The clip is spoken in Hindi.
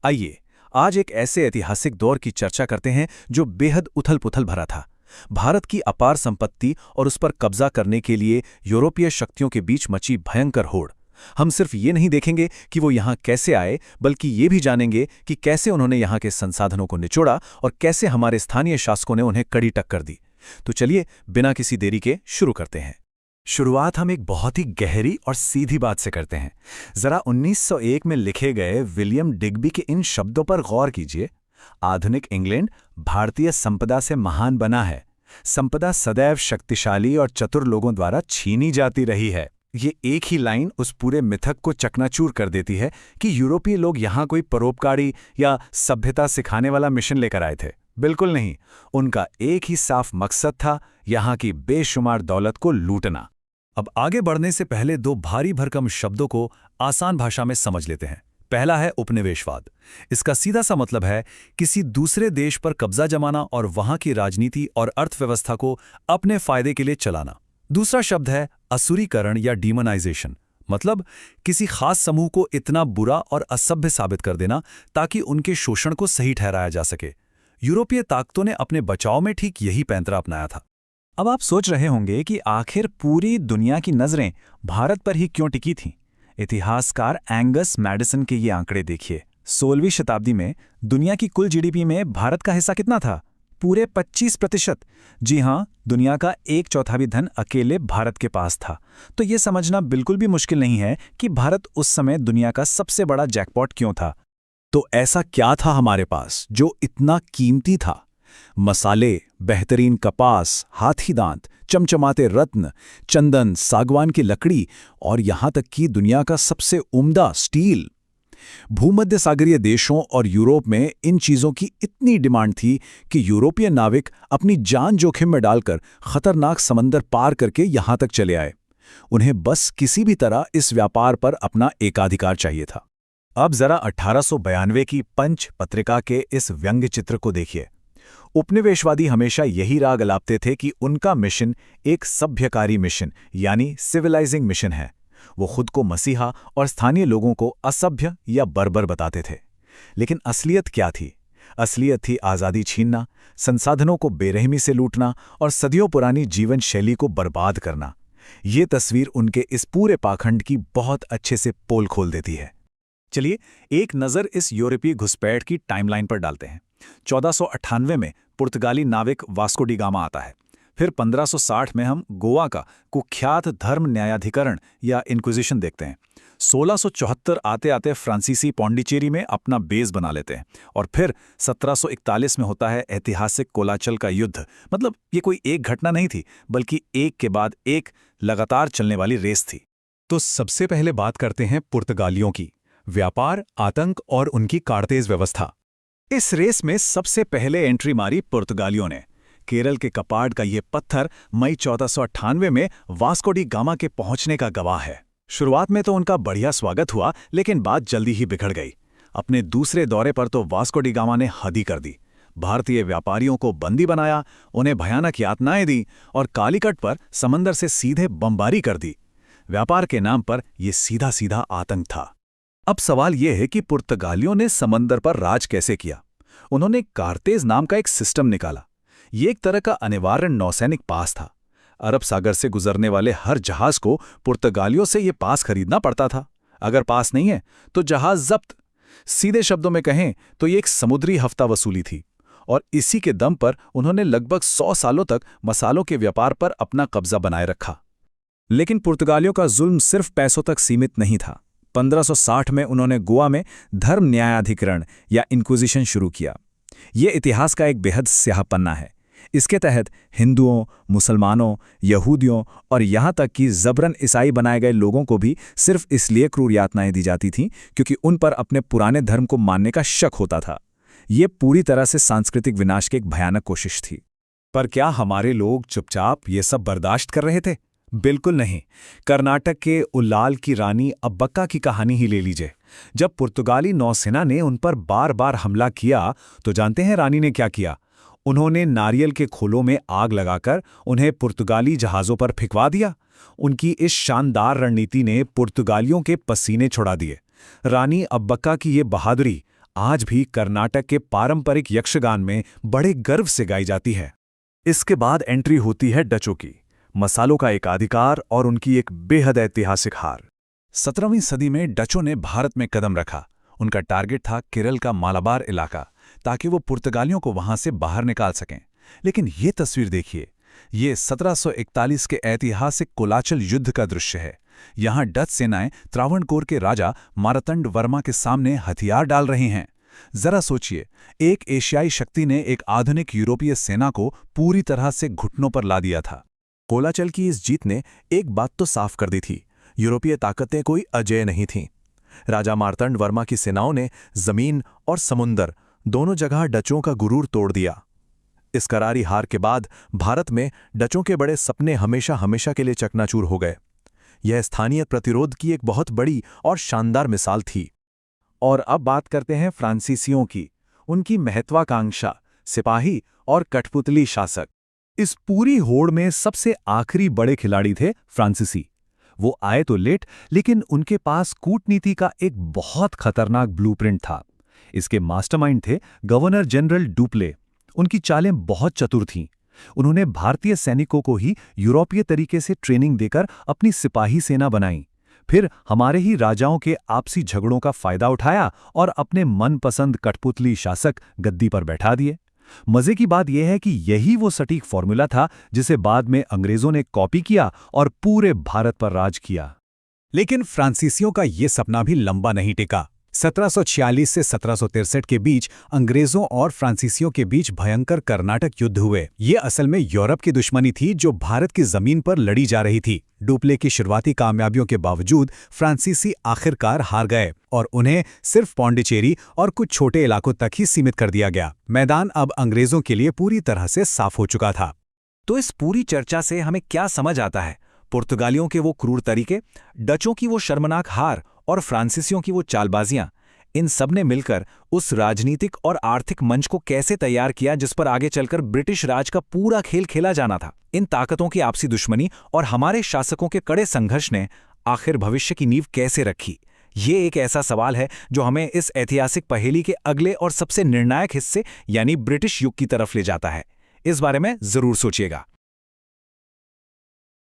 आइए आज एक ऐसे ऐतिहासिक दौर की चर्चा करते हैं जो बेहद उथल-पुथल भरा था। भारत की अपार संपत्ति और उस पर कब्जा करने के लिए यूरोपीय शक्तियों के बीच मची भयंकर होड़। हम सिर्फ ये नहीं देखेंगे कि वो यहाँ कैसे आए, बल्कि ये भी जानेंगे कि कैसे उन्होंने यहाँ के संसाधनों को निचोड़ा और कैसे हमारे स्थानीय शासकों ने उन्हें कड़ी टक्कर दी। तो चलिए बिना किसी देरी के शुरू करते हैं। शुरुआत हम एक बहुत ही गहरी और सीधी बात से करते हैं। जरा 1901 में लिखे गए विलियम डिग्बी के इन शब्दों पर गौर कीजिए। आधुनिक इंग्लैंड भारतीय संपदा से महान बना है। संपदा सदैव शक्तिशाली और चतुर लोगों द्वारा छीनी जाती रही है। ये एक ही लाइन उस पूरे मिथक को चकनाचूर कर देती है कि यूरोपीय लोग यहाँ कोई परोपकारी या सभ्यता सिखाने वाला मिशन लेकर आए थे। बिल्कुल नहीं, उनका एक ही साफ मकसद था, यहाँ की बेशुमार दौलत को लूटना। अब आगे बढ़ने से पहले दो भारी भरकम शब्दों को आसान भाषा में समझ लेते हैं। पहला है उपनिवेशवाद। इसका सीधा सा मतलब है किसी दूसरे देश पर कब्जा जमाना और वहां की राजनीति और अर्थव्यवस्था को अपने फायदे के लिए चलाना। दूसरा शब्द है असुरीकरण या डीमोनाइजेशन, मतलब किसी खास समूह को इतना बुरा और असभ्य साबित कर देना ताकि उनके शोषण को सही ठहराया जा सके। यूरोपीय ताकतों ने अपने बचाव में ठीक यही पैंतरा अपनाया था। अब आप सोच रहे होंगे कि आखिर पूरी दुनिया की नजरें भारत पर ही क्यों टिकी थीं? इतिहासकार एंगस मैडिसन के ये आंकड़े देखिए। 16वीं शताब्दी में दुनिया की कुल जीडीपी में भारत का हिस्सा कितना था? पूरे 25%। जी हाँ, दुनिया का 1/4 भी धन अकेले भारत के पास था। तो ये समझना बिल्कुल भी मुश्किल नहीं है कि भारत उस समय दुनिया का सबसे बड़ा जैकपॉट क्यों था। तो ऐसा क्या था हमारे पास जो इतना कीमती था? मसाले, बेहतरीन कपास, हाथी दांत, चमचमाते रत्न, चंदन, सागवान की लकड़ी और यहां तक कि दुनिया का सबसे उम्दा स्टील। भूमध्य सागरीय देशों और यूरोप में इन चीजों की इतनी डिमांड थी कि यूरोपीय नाविक अपनी जान जोखिम में डालकर खतरनाक समंदर पार करके यहां तक चले आए। उन्हें बस किसी भी तरह इस व्यापार पर अपना एकाधिकार चाहिए था। अब जरा 1892 की पंच पत्रिका के इस व्यंग्य चित्र को देखिए। उपनिवेशवादी हमेशा यही राग अलापते थे कि उनका मिशन एक सभ्यकारी मिशन यानी सिविलाइजिंग मिशन है। वो खुद को मसीहा और स्थानीय लोगों को असभ्य या बर्बर बताते थे। लेकिन असलियत क्या थी? असलियत थी आज़ादी छीनना, संसाधनों को बेरहमी से लूटना और सदियों पुरानी जीवन शैली को बर्बाद करना। ये तस्वीर उनके इस पूरे पाखंड की बहुत अच्छे से पोल खोल देती है। चलिए एक नज़र इस यूरोपीय घुसपैठ की टाइमलाइन पर डालते हैं। 1498 में पुर्तगाली नाविक वास्को डी गामा आता है। फिर 1560 में हम गोवा का कुख्यात धर्म न्यायाधिकरण या इंक्विजिशन देखते हैं। 1674 आते आते फ्रांसीसी पौंडीचेरी में अपना बेस बना लेते हैं और फिर 1741 में होता है ऐतिहासिक कोलाचल का युद्ध। मतलब ये कोई एक घटना नहीं थी, बल्कि एक के बाद एक लगातार चलने वाली रेस थी। तो सबसे पहले बात करते हैं पुर्तगालियों की। व्यापार, आतंक और उनकी कारतेज व्यवस्था। इस रेस में सबसे पहले एंट्री मारी पुर्तगालियों ने। केरल के कपाट का ये पत्थर मई 1498 में वास्को डी गामा के पहुंचने का गवाह है। शुरुआत में तो उनका बढ़िया स्वागत हुआ, लेकिन बात जल्दी ही बिगड़ गई। अपने दूसरे दौरे पर तो वास्को डी गामा ने हद ही कर दी। भारतीय व्यापारियों को बंदी बनाया, उन्हें भयानक यातनाएं दी और कालीकट पर समंदर से सीधे बमबारी कर दी। व्यापार के नाम पर यह सीधा सीधा आतंक था। अब सवाल यह है कि पुर्तगालियों ने समंदर पर राज कैसे किया? उन्होंने कारतेज नाम का एक सिस्टम निकाला। ये एक तरह का अनिवार्य नौसैनिक पास था। अरब सागर से गुजरने वाले हर जहाज को पुर्तगालियों से ये पास खरीदना पड़ता था। अगर पास नहीं है तो जहाज जब्त। सीधे शब्दों में कहें तो ये एक समुद्री हफ्ता वसूली थी और इसी के दम पर उन्होंने लगभग 100 सालों तक मसालों के व्यापार पर अपना कब्जा बनाए रखा। लेकिन पुर्तगालियों का जुल्म सिर्फ पैसों तक सीमित नहीं था। 1560 में उन्होंने गोवा में धर्म न्यायाधिकरण या इंक्विजिशन शुरू किया। ये इतिहास का एक बेहद स्याह पन्ना है। इसके तहत हिंदुओं, मुसलमानों, यहूदियों और यहाँ तक कि जबरन ईसाई बनाए गए लोगों को भी सिर्फ इसलिए क्रूर यातनाएं दी जाती थीं क्योंकि उन पर अपने पुराने धर्म को मानने का शक होता था। ये पूरी तरह से सांस्कृतिक विनाश की एक भयानक कोशिश थी। पर क्या हमारे लोग चुपचाप ये सब बर्दाश्त कर रहे थे? बिल्कुल नहीं। कर्नाटक के उल्लाल की रानी अब्बक्का की कहानी ही ले लीजिए। जब पुर्तगाली नौसेना ने उन पर बार बार हमला किया तो जानते हैं रानी ने क्या किया? उन्होंने नारियल के खोलों में आग लगाकर उन्हें पुर्तगाली जहाज़ों पर फिकवा दिया। उनकी इस शानदार रणनीति ने पुर्तगालियों के पसीने छुड़ा दिए। रानी अब्बक्का की ये बहादुरी आज भी कर्नाटक के पारंपरिक यक्षगान में बड़े गर्व से गाई जाती है। इसके बाद एंट्री होती है डचों की, मसालों का एकाधिकार और उनकी एक बेहद ऐतिहासिक हार। 17वीं सदी में डचों ने भारत में कदम रखा। उनका टारगेट था केरल का मालाबार इलाका, ताकि वो पुर्तगालियों को वहां से बाहर निकाल सकें। लेकिन ये तस्वीर देखिए, ये 1741 के ऐतिहासिक कोलाचल युद्ध का दृश्य है। यहाँ डच सेनाएं त्रावणकोर के राजा मारतंड वर्मा के सामने हथियार डाल रही हैं। जरा सोचिए, एक एशियाई शक्ति ने एक आधुनिक यूरोपीय सेना को पूरी तरह से घुटनों पर ला दिया था। कोलाचल की इस जीत ने एक बात तो साफ कर दी थी, यूरोपीय ताकतें कोई अजेय नहीं थीं। राजा मार्तंड वर्मा की सेनाओं ने जमीन और समुंदर दोनों जगह डचों का गुरूर तोड़ दिया। इस करारी हार के बाद भारत में डचों के बड़े सपने हमेशा हमेशा के लिए चकनाचूर हो गए। यह स्थानीय प्रतिरोध की एक बहुत बड़ी और शानदार मिसाल थी। और अब बात करते हैं फ्रांसीसियों की, उनकी महत्वाकांक्षा, सिपाही और कठपुतली शासक। इस पूरी होड़ में सबसे आखिरी बड़े खिलाड़ी थे फ्रांसीसी। वो आए तो लेट, लेकिन उनके पास कूटनीति का एक बहुत खतरनाक ब्लूप्रिंट था। इसके मास्टरमाइंड थे गवर्नर जनरल डुप्ले। उनकी चालें बहुत चतुर थीं। उन्होंने भारतीय सैनिकों को ही यूरोपीय तरीके से ट्रेनिंग देकर अपनी सिपाही सेना बनाई। फिर हमारे ही राजाओं के आपसी झगड़ों का फायदा उठाया और अपने मनपसंद कठपुतली शासक गद्दी पर बैठा दिए। मजे की बात यह है कि यही वो सटीक फॉर्मूला था जिसे बाद में अंग्रेजों ने कॉपी किया और पूरे भारत पर राज किया। लेकिन फ्रांसीसियों का ये सपना भी लंबा नहीं टिका। 1746 से 1763 के बीच अंग्रेजों और फ्रांसीसियों के बीच भयंकर कर्नाटक युद्ध हुए। ये असल में यूरोप की दुश्मनी थी जो भारत की जमीन पर लड़ी जा रही थी। डुप्ले की शुरुआती कामयाबियों के बावजूद फ्रांसीसी आखिरकार हार गए और उन्हें सिर्फ पौंडीचेरी और कुछ छोटे इलाकों तक ही सीमित कर दिया गया। मैदान अब अंग्रेजों के लिए पूरी तरह से साफ हो चुका था। तो इस पूरी चर्चा से हमें क्या समझ आता है? पुर्तगालियों के वो क्रूर तरीके, डचों की वो शर्मनाक हार और फ्रांसीसियों की वो चालबाजियां, इन सब ने मिलकर उस राजनीतिक और आर्थिक मंच को कैसे तैयार किया जिस पर आगे चलकर ब्रिटिश राज का पूरा खेल खेला जाना था। इन ताकतों की आपसी दुश्मनी और हमारे शासकों के कड़े संघर्ष ने आखिर भविष्य की नींव कैसे रखी? ये एक ऐसा सवाल है जो हमें इस ऐतिहासिक पहेली के अगले और सबसे निर्णायक हिस्से यानी ब्रिटिश युग की तरफ ले जाता है। इस बारे में जरूर सोचिएगा।